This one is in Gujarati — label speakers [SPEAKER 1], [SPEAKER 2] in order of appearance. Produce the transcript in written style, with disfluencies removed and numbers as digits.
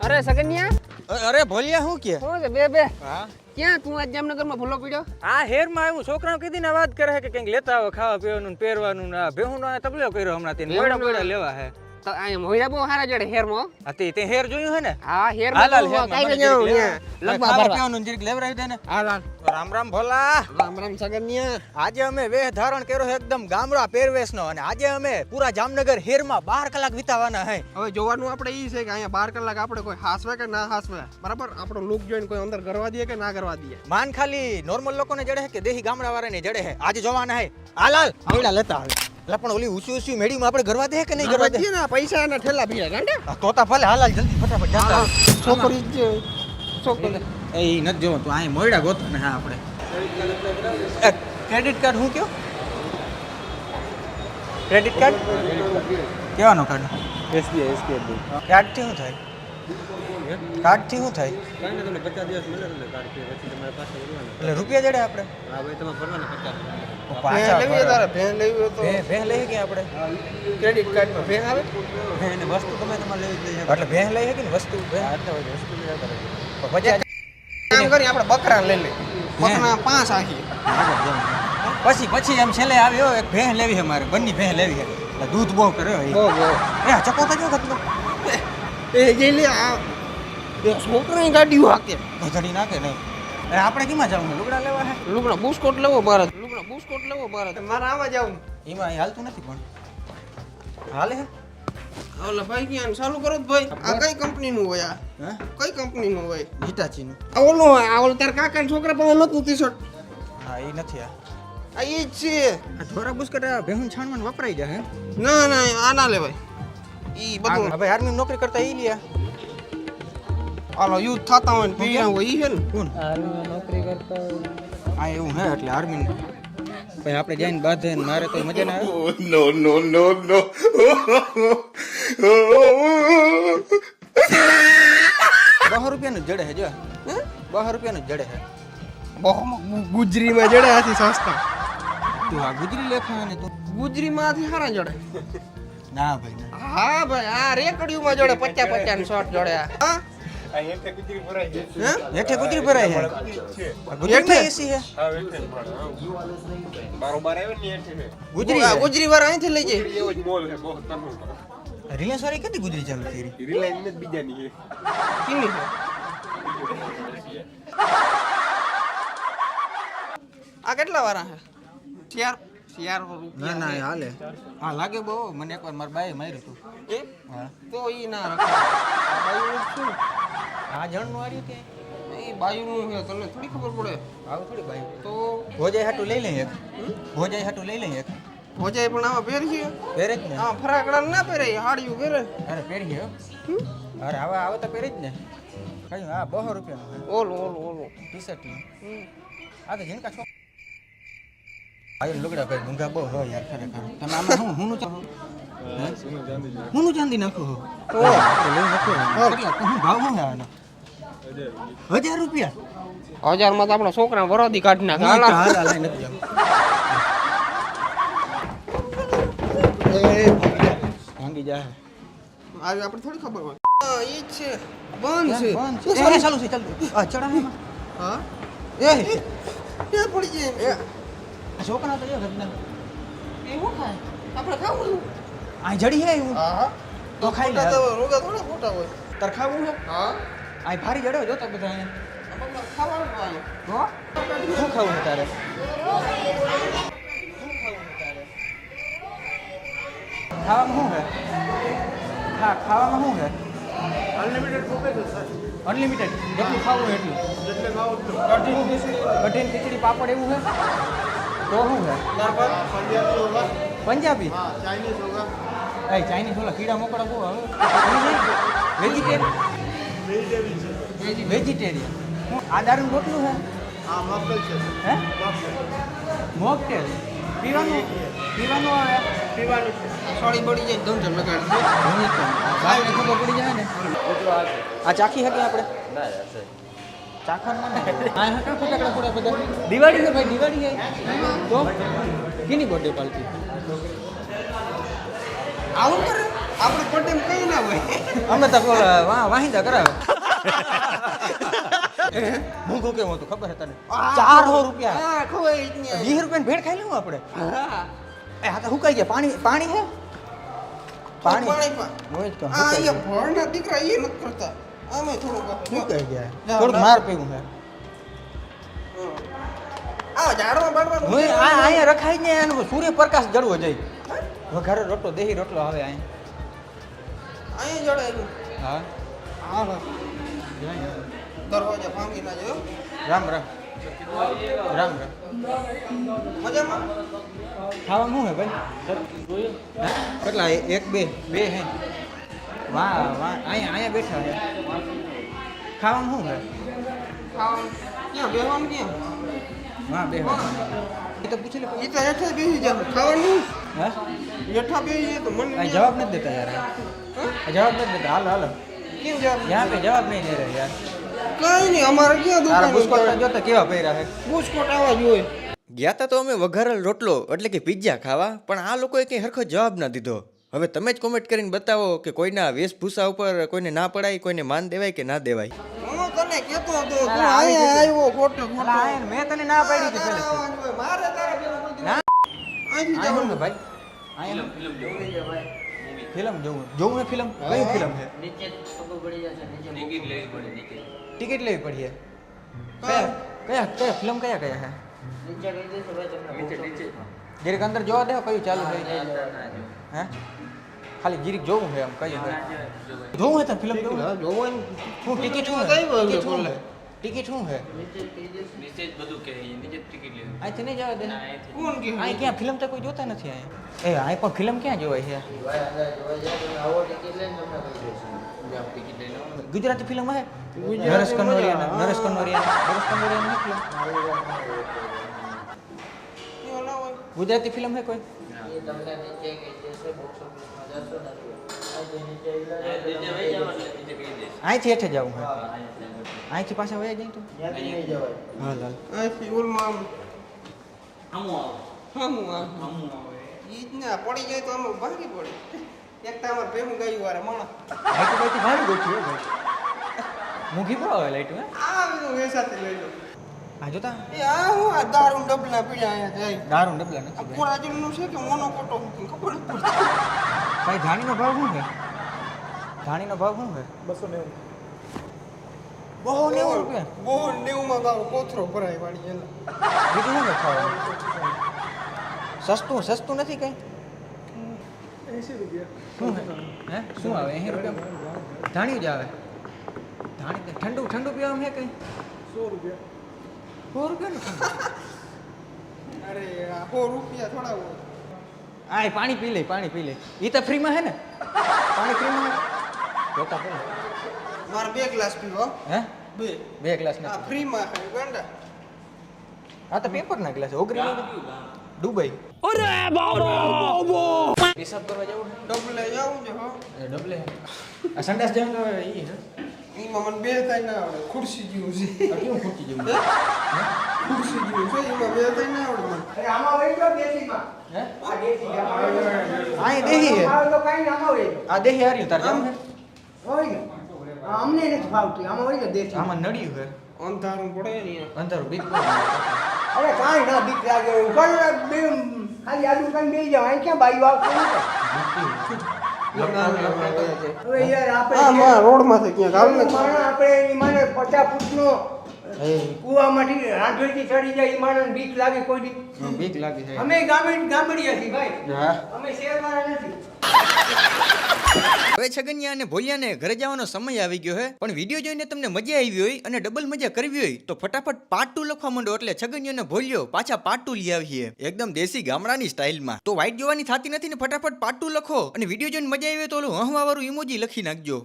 [SPEAKER 1] અરે સગનિયા
[SPEAKER 2] અરે ભોલિયા શું કે
[SPEAKER 1] શું છે બે બે
[SPEAKER 2] હા
[SPEAKER 1] ક્યાં તું આજ જામનગરમાં ભૂલો પડ્યો?
[SPEAKER 2] આ હેરમાં આવ્યું છોકરાઓ કીધી ને વાત કરે કે કંઈક લેતા આવો ખાવા પીવાનું ને પહેરવાનું ને ભેહું નો તબલો કર્યો હમણાં તે મોડા લેવા હે
[SPEAKER 1] તો આ મોયરા બહુ સારા જડે હેરમાં.
[SPEAKER 2] હતી તે હેર જોયું હે ને?
[SPEAKER 1] હા હેર
[SPEAKER 2] હાલ હાલ
[SPEAKER 1] માં
[SPEAKER 2] હેર
[SPEAKER 1] કાઈ જાવ અહીંયા લગભગ
[SPEAKER 2] ખાવા
[SPEAKER 1] ભરવા.
[SPEAKER 2] પીવાનું જરીક લેવરાવી દે ને.
[SPEAKER 1] હાલ હાલ
[SPEAKER 2] રામ રામ ભોલા.
[SPEAKER 1] રામ રામ સગનિયા.
[SPEAKER 2] આજે અમે વેહ ધારણ કર્યો છે એકદમ ગામડા પહેરવેશનો અને આજે અમે પૂરા જામનગર હેરમાં 12 કલાક વિતાવાના હે.
[SPEAKER 1] હવે જોવાનું આપણે ઈ છે કે અહીંયા 12 કલાક આપણે કોઈ હાસવે કે ના હાસવે, બરાબર? આપણો લુક જોઈને કોઈ અંદર કરવા દે કે ના કરવા દે.
[SPEAKER 2] માન ખાલી નોર્મલ લોકોને જડે હે કે દેહી ગામડા વાળાને જડે હે? આજે જોવાના હે. હાલ હાલ આવડા લેતા આવે. એટલે પણ ઓલી ઊંચી ઊંચી મેડીમાં આપણે ગરવા દે કે નહીં ગરવા દે?
[SPEAKER 1] ને પૈસા ના ઠેલા ભીયા ગાંડા.
[SPEAKER 2] તોતા ભલે હાલ હાલ જલ્દી ફટાફટ જાતા.
[SPEAKER 1] છોકરી જ છોકરી
[SPEAKER 2] એ નથી જોવા તું અહીં મોયડા ગોત ને. હા આપણે ક્રેડિટ કાર્ડ હું કયો? ક્રેડિટ કાર્ડ કેવાનો કાર્ડ?
[SPEAKER 1] એસબીઆઈ
[SPEAKER 2] કાર્ડ થી શું થાય? કાર્ડ થી શું થાય?
[SPEAKER 1] કાંઈ તમને 50 દિવસ મળે તમને કાર્ડ કે પછી તમારે પાસે ભરવાના.
[SPEAKER 2] એટલે રૂપિયા જડે આપણે?
[SPEAKER 1] હા ભાઈ તમારે ભરવાના 50.
[SPEAKER 2] પાછા
[SPEAKER 1] લેવી તારે ભેન લેવી હોય તો
[SPEAKER 2] ભેહ લઈએ કે આપણે
[SPEAKER 1] ક્રેડિટ કાર્ડ માં ભેન આવે.
[SPEAKER 2] ભેહ ને વસ્તુ તમે તમારે લેવી જ લઈએ. એટલે ભેહ લઈએ કે ને વસ્તુ ભેહ આટલા હોય વસ્તુ લેતા પછી
[SPEAKER 1] કામ કરી આપણે બકરા લઈ લે. બકરા 5 આખી.
[SPEAKER 2] પછી એમ છેલ્લે આવ્યો એક ભેહ લેવી છે મારે. બંને ભેહ લેવી છે એટલે દૂધ બહુ કર્યો
[SPEAKER 1] બહુ
[SPEAKER 2] એ ચકોતા જો ખતલો
[SPEAKER 1] એ જે લે આ એ છોકરાની ગાડી હાકે
[SPEAKER 2] ભજડી નાખે નહીં. આપણે કેમાં જવાનું? લુગડા લેવા હે?
[SPEAKER 1] લુગડા બુસ્કોટ લેવો ભારત. લુગડા બુસ્કોટ લેવો ભારત. મારે આવા જાવું.
[SPEAKER 2] એમાં હાલતું નથી પણ હાલે હે.
[SPEAKER 1] ઓલા ભાઈ ક્યાં ચાલુ કરો તો ભાઈ. આ કઈ કંપની નું હોય?
[SPEAKER 2] હે
[SPEAKER 1] કઈ કંપની નું હોય?
[SPEAKER 2] હિટાચીનું.
[SPEAKER 1] આ ઓલો આ ઓલો તાર કાકા છોકરા પાસે નતું ટી-શર્ટ.
[SPEAKER 2] હા એ નથી આ
[SPEAKER 1] આ ઈ જ છે.
[SPEAKER 2] આ ઢોરા બુસ્કટ ભેહું છાણવાનું વપરાઈ જાય હે.
[SPEAKER 1] ના ના આ ના લેવાય. ઈ બધું
[SPEAKER 2] હવે આર્મી નોકરી કરતા ઈ લ્યા.
[SPEAKER 1] આલો યુદ્ધ થતા હોય ને પીણા હોય ઈ હે ને.
[SPEAKER 2] કોણ
[SPEAKER 1] આર્મી નોકરી કરતા
[SPEAKER 2] હા એવું હે એટલે આર્મી ભાઈ આપણે જઈને બાંધે ને મારે તો મજા ના આવે.
[SPEAKER 3] No, no, no, no.
[SPEAKER 2] 200 રૂપિયાનું જ જડે હે જો.
[SPEAKER 1] હે
[SPEAKER 2] 200 રૂપિયાનું જ જડે હે.
[SPEAKER 1] બહુ ગુજરીમાં જડે આથી સસ્તા.
[SPEAKER 2] તું આ ગુજરી લેખા ને તું
[SPEAKER 1] ગુજરીમાંથી હારા જડે.
[SPEAKER 2] ના ભાઈ ના.
[SPEAKER 1] હા ભાઈ આ રેકડીઓમાં જડે 50 ની શોર્ટ જડે. હા
[SPEAKER 2] હેઠે ગુજરી ભરાય છે.
[SPEAKER 1] હેઠે
[SPEAKER 2] એસી હે.
[SPEAKER 1] ગુજરી ગુજરી વાળા અહીંથી લઈ જાય.
[SPEAKER 2] રિલાયન્સ વાળી કેટલી ગુજરી ચાલુ થઈ રહી?
[SPEAKER 1] કિમી છે. આ કેટલા વાળા છે? શિયાર
[SPEAKER 2] ના ના હાલે. હા લાગે બહુ. મને એકવાર મારા બાએ માર્યું હતું.
[SPEAKER 1] એ
[SPEAKER 2] હા
[SPEAKER 1] તો ઈ ના રખાય.
[SPEAKER 2] આ જણનું આર્યું કે
[SPEAKER 1] એ બાયુનું છે તને થોડી ખબર પડે.
[SPEAKER 2] આવું થોડી બાઈ
[SPEAKER 1] તો
[SPEAKER 2] ભોજાઈ હાટું લઈ લઈએ એક. ભોજાઈ હાટું લઈ લઈએ એક.
[SPEAKER 1] ભોજાઈ પણ આમાં પહેરીએ.
[SPEAKER 2] પહેરે જ ને.
[SPEAKER 1] હા ફરાકડા ના પહેરે હાડિયું પહેરે.
[SPEAKER 2] અરે પહેરીએ હો. અરે હવે આવે તો પહેરી જ ને. કઈ હા 200 રૂપિયાનું
[SPEAKER 1] ઓલો
[SPEAKER 2] ટી શર્ટ નું. આ તો જીનકા છો આયે લુગડા ભાઈ મૂંગા બહુ હો યાર ખરેખર. તમે આમાં હું ચાંદી નાખો હો. ઓ લઈ નાખો. કેટલા હું ભાવ હું આનો? 1000 રૂપિયા.
[SPEAKER 1] 1000 માં તો આપણા છોકરા વરોધી કાઢી નાખે.
[SPEAKER 2] હાલ
[SPEAKER 1] હાલ
[SPEAKER 2] હાલ નથી જાવ. ભાંગી જાય.
[SPEAKER 1] આવી આપણે થોડી ખબર હોય. હા ઈ જ છે. બંધ છે.
[SPEAKER 2] બંધ છે. ચાલુ છે ચાલુ. આ ચડાવીમાં.
[SPEAKER 1] હા
[SPEAKER 2] એ
[SPEAKER 1] એ પડી જાય.
[SPEAKER 2] આ છોકરા તો જો ઘરના.
[SPEAKER 1] એ હું ખાય? આપણે ખાવું.
[SPEAKER 2] આ જડી હે હું.
[SPEAKER 1] હા
[SPEAKER 2] તો ખાઈ લે.
[SPEAKER 1] રોગા થોડા ખોટા હોય.
[SPEAKER 2] તાર ખાવું છે?
[SPEAKER 1] હા
[SPEAKER 2] આ ભારી જડ્યો જોતા બધા અહીંયા.
[SPEAKER 1] આપણે ખાવાનું હોય.
[SPEAKER 2] હો શું ખાવું છે તારે? ખાવામાં શું છે? હા ખાવામાં શું છે?
[SPEAKER 1] અનલિમિટેડ બુફે છે સર.
[SPEAKER 2] અનલિમિટેડ જેટલું ખાવું હોય એટલું.
[SPEAKER 1] જેટલે ખાવું
[SPEAKER 2] કઢી ખીચડી પાપડ એવું છે તો શું છે?
[SPEAKER 1] ત્યાર બાદ પંજાબી હોગા.
[SPEAKER 2] પંજાબી
[SPEAKER 1] હા ચાઇનીઝ હોગા.
[SPEAKER 2] એ ચાઇનીઝ ઓલા કીડા મોકળા બહુ આવે. વેજીટેરિયન હું આ દારૂનું બોટલું છે?
[SPEAKER 1] હા મફલ છે.
[SPEAKER 2] હે મોકટેલ પીવાનું આવે?
[SPEAKER 1] પીવાનું સોળી બળી જાય ધમ ધમ લગાડી.
[SPEAKER 2] બાઈને ખબર પડી જાય ને. આ ચાખી શકે આપણે? ચાખવાનું મને આ હકા ફટાકડા ફોડા બધા. દિવાળી છે ભાઈ દિવાળી છે તો કેની બર્થડે પાર્ટી?
[SPEAKER 1] આવું કરે આપણે કોટેમ કઈ ના હોય.
[SPEAKER 2] અમે તો વાહિંદા કરાવે મોંઘું કેવું હતું ખબર તને 400 રૂપિયા.
[SPEAKER 1] હા ખવાય જ નહીં.
[SPEAKER 2] 20 રૂપિયાની ભેળ ખાઈ લેવું આપણે.
[SPEAKER 1] હા
[SPEAKER 2] એ આ તો હુકાઈ ગયા. પાણી હે
[SPEAKER 1] પાણી
[SPEAKER 2] મોહિત કહો,
[SPEAKER 1] આ
[SPEAKER 2] હુકાઈ
[SPEAKER 1] અહીંયા
[SPEAKER 2] ગયા.
[SPEAKER 1] ભણના દીકરા એ નથી કરતા. આમે થોડુંક
[SPEAKER 2] હુકાઈ ગયા.
[SPEAKER 1] જા,
[SPEAKER 2] થોડુંક
[SPEAKER 1] જા.
[SPEAKER 2] માર પીવું હે.
[SPEAKER 1] આ ઝાડવા બાડવા
[SPEAKER 2] મોહિત અહીંયા રખાય જ નહીં. એનો સૂર્યપ્રકાશ જળવો જોઈએ. વઘારે રોટલો દેહી રોટલો આવે અહીંયા.
[SPEAKER 1] અહીંયા જડાયેલું.
[SPEAKER 2] હા
[SPEAKER 1] હા દરવાજા ભાંગી ના જાય.
[SPEAKER 2] રામ રામ રામ રામ.
[SPEAKER 1] મજામાં
[SPEAKER 2] ખાવાનું શું હે ભાઈ? હા? કેટલા એક બે હે? વાહ વાહ અહીંયા બેઠા હે. ખાવાનું શું હે?
[SPEAKER 1] ખાવાનું ક્યાં બેહવાનું ક્યાં?
[SPEAKER 2] વાહ બે એ તો પૂછી લે.
[SPEAKER 1] એ તો હેઠા બેસી જાય. ખાવાનું
[SPEAKER 2] હા
[SPEAKER 1] હેઠા બેસી જાય તો મને
[SPEAKER 2] આ જવાબ નથી દેતા યાર. આ જવાબ નથી દેતા. હાલો હાલો
[SPEAKER 1] કેમ જવાબ?
[SPEAKER 2] यहाँ पे जवाब नहीं दे रहे यार.
[SPEAKER 1] કઈ નહીં અમારે ક્યાં
[SPEAKER 2] તારા
[SPEAKER 1] દુકાન
[SPEAKER 2] બુસ્કોટ જોતા કેવા પહેર્યા હે.
[SPEAKER 1] બુસ્કોટ આવા જોઈએ.
[SPEAKER 3] ગયા તા તો અમે વઘારેલ રોટલો એટલે કે પિઝા ખાવા, પણ આ લોકોએ કંઈ હરખો જવાબ ના દીધો. હવે તમે જ કોમેન્ટ કરીને બતાવો કે કોઈના વેશભૂષા ઉપર કોઈને ના પડાય, કોઈને માન દેવાય કે ના દેવાય.
[SPEAKER 1] હું તને કહેતો હતો તું
[SPEAKER 2] અલા, આવી
[SPEAKER 1] અહીંયા
[SPEAKER 2] જતી.
[SPEAKER 1] આવ્યો ખોટો
[SPEAKER 2] અલા, આયન, મેં તને ના પાડી હતી પહેલેથી.
[SPEAKER 1] મારે તારે પેલા કોઈ
[SPEAKER 2] ના.
[SPEAKER 1] અહીંથી
[SPEAKER 2] આયન
[SPEAKER 1] જવાનું.
[SPEAKER 2] ને ભાઈ. આયન. ફિલ્મ જોવું હે ફિલ્મ? કઈ ફિલ્મ હે? ટિકિટ લેવી પડી હે. કયા ફિલ્મ કયા હે? જીરીક અંદર જોવા દે કયું ચાલુ થઈ હે? ખાલી જીરીક જોવું છે એમ કયું હે? જોવું હે તને ફિલ્મ જોવું?
[SPEAKER 1] હા, જોવાનું.
[SPEAKER 2] શું ટિકિટ શું
[SPEAKER 1] કઈ
[SPEAKER 2] હે?
[SPEAKER 1] બોલે
[SPEAKER 2] ટિકિટ શું
[SPEAKER 1] બોલે?
[SPEAKER 2] હે? ટિકિટ શું હે? અહીંથી નહીં જવા દે.
[SPEAKER 1] કોણ કે?
[SPEAKER 2] અહીં ક્યાં ફિલ્મ તો કોઈ જોતા નથી અહીં. એ અહીં પણ ફિલ્મ ક્યાં જોવાય છે? ગુજરાતી ફિલ્મ હે? નરેશ કનોરિયાની ફિલ્મ.
[SPEAKER 1] એ ઓલા હોય.
[SPEAKER 2] ગુજરાતી ફિલ્મ હે કોઈ? અહીંથી હેઠે જવું હે. અહીંથી પાછા વયા જાય તો હાલ હાલ.
[SPEAKER 1] અહીંથી ઓલમાં આમ. હામું ઈ જ ના પડી જાય તો અમે ભાગી પડે. એક તો અમારે ભેગું ગાયું વારે માણસ.
[SPEAKER 2] લાઈટ બાઈટ ભાડી ગોઠવી હો ભાઈ. મૂંઘી બહુ આવે લાઈટ હે.
[SPEAKER 1] આ બધું વેસાથી લઈ લો.
[SPEAKER 2] આ જોતા
[SPEAKER 1] એ આ હું આ દારૂ ડબલા પીડ્યા અહીંયા જાય.
[SPEAKER 2] દારૂ ડબલા નથી
[SPEAKER 1] આ
[SPEAKER 2] ભાઈ.
[SPEAKER 1] કોરાજનનું છે કે મોનોકોટો ખબર જ પડતી.
[SPEAKER 2] ભાઈ ધાણીનો ભાવ શું છે? ધાણીનો ભાવ શું છે?
[SPEAKER 1] 290.
[SPEAKER 2] બહુ 90 રૂપિયા.
[SPEAKER 1] બહુ 90 માં ગાવ કોથરો ભરાય વાળી એલા.
[SPEAKER 2] બીજું શું છે ખાવાનું? સસ્તું નથી કઈ?
[SPEAKER 1] 80 રૂપિયા.
[SPEAKER 2] શું છે? હે શું આવે 80 રૂપિયા? ધાણી જ આવે. ધાણી તો ઠંડુ પીવામાં હે કઈ?
[SPEAKER 1] 100 રૂપિયા.
[SPEAKER 2] 100 રૂપિયાનું ઠંડુ?
[SPEAKER 1] અરે આ 100 રૂપિયા થોડા હોય.
[SPEAKER 2] આ પાણી પી લે. એ તો ફ્રીમાં હે ને? પાણી ફ્રીમાં હે? જોતા પેલા.
[SPEAKER 1] મારે 2 ગ્લાસ પીવો.
[SPEAKER 2] હે?
[SPEAKER 1] બે
[SPEAKER 2] 2 ગ્લાસ
[SPEAKER 1] આ
[SPEAKER 2] નથી.
[SPEAKER 1] ફ્રીમાં છે ગાંડા.
[SPEAKER 2] આ તો પેપરના ગ્લાસ ઓગરી લો. દુબઈ. પેશાબ કરવા જવું છે?
[SPEAKER 1] ડબલે જાવું છે હો.
[SPEAKER 2] એ ડબલે. આ સંડાસ જવાનું તો ઈ હે.
[SPEAKER 1] એમાં મને બે થાય ના આવડે. ખુરશી જેવું છે.
[SPEAKER 2] આ કેવું ખૂટી જેવું?
[SPEAKER 1] ખુરશી જેવું છે એમાં બે થાય ના આવડે મને.
[SPEAKER 4] અરે આમાં વહી ગયો દેશીમાં.
[SPEAKER 2] હે?
[SPEAKER 4] આ દેશી આમાં વહી ગયો.
[SPEAKER 2] આ દેહી હે.
[SPEAKER 4] આમાં તો કાંઈ નહીં, આમાં વહી ગયો.
[SPEAKER 2] આ દેહી હારી તાર જામ હે.
[SPEAKER 4] વહી ગયો. આ અમને નથી ભાવતું, આમાં વહી ગયો દેશી.
[SPEAKER 2] આમાં નડ્યું હે.
[SPEAKER 1] અંધારું પડે ને અહીંયા.
[SPEAKER 2] અંધારું બીક
[SPEAKER 4] અરે કાંઈ ના બીક લાગે એવું. પણ બે ખાલી આદુ કાંઈ બેસી જાવ. અહીં ક્યાં બાયું આવતું નથી. હવે યાર આપણે
[SPEAKER 1] હા માં રોડમાંથી ક્યાંક હાલ ને.
[SPEAKER 4] માણસ આપણે ઈ માને 50 ફૂટનો કૂવામાંથી રાંધોઈથી ચડી જાય ઈ માણસને બીક લાગે કોઈ દી.
[SPEAKER 2] બીક લાગી છે.
[SPEAKER 4] અમે ગામડિયા છીએ ભાઈ.
[SPEAKER 2] હા.
[SPEAKER 4] અમે શહેરવાળા નથી.
[SPEAKER 3] હવે છગનિયા અને ભોલિયાને ઘરે જવાનો સમય આવી ગયો છે, પણ વિડીયો જોઈને તમને મજા આવી હોય અને ડબલ મજા કરવી હોય તો ફટાફટ પાર્ટ 2 લખવા માંડો, એટલે છગનિયો અને ભોલિયો પાછા પાર્ટ 2 લઈ આવીએ એકદમ દેશી ગામડાની સ્ટાઇલમાં. તો વાઈટ જોવાની થતી નથી ને ફટાફટ પાર્ટ 2 લખો, અને વિડીયો જોઈને મજા આવી હોય તો ઓલું હસવા વાળું ઇમોજી લખી નાખજો.